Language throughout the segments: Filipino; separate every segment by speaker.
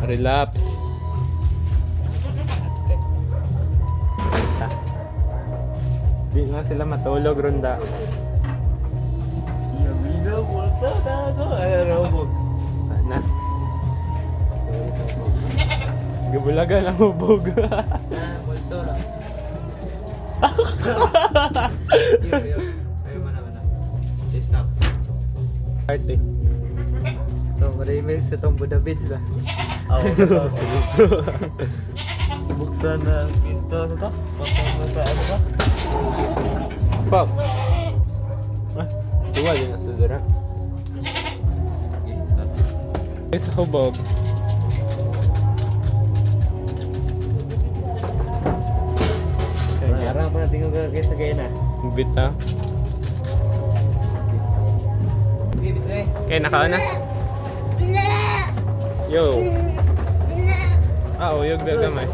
Speaker 1: Relapse. Di nga sila matulog, Ronda.
Speaker 2: Yamina, bulta na ako. Ay, robog.
Speaker 1: Na. Gabulaga na hubog.
Speaker 2: Bulto na. Yun. Ayaw mo na. Stop.
Speaker 1: Party.
Speaker 2: Ito, marimil sa itong Buddha Beach ba? Oo. Buksan na ang pinto sa ito. Patong na sa ano ba?
Speaker 1: Pop. Ah, tuwa din na sa dura.
Speaker 2: Okay, stop.
Speaker 1: Sa hubog.
Speaker 2: Arang pa natin yung gagawin sa gaya na.
Speaker 1: Bita. Okay, nakaon na. Yo. Ah, uyog na gamay.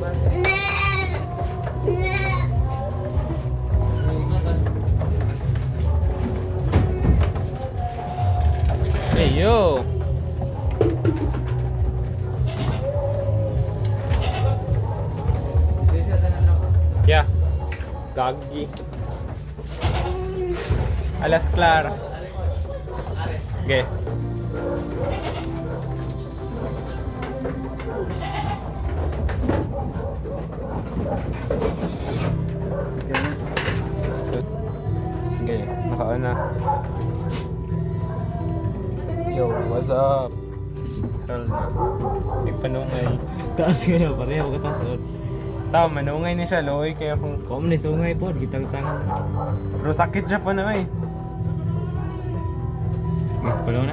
Speaker 1: Hey, yo. Yeah. Gagi. Alas Clara. Okay. Okay, nakaon na. Yo, what's up? Hell na. May panungay.
Speaker 2: Taas ngayon, pareho ka taas.
Speaker 1: Tao, manungay ni siya, loy. Kaya kung...
Speaker 2: Kung ni sungay po, gitang tangan.
Speaker 1: Pero sakit siya po na eh.
Speaker 2: Okay, palaw na.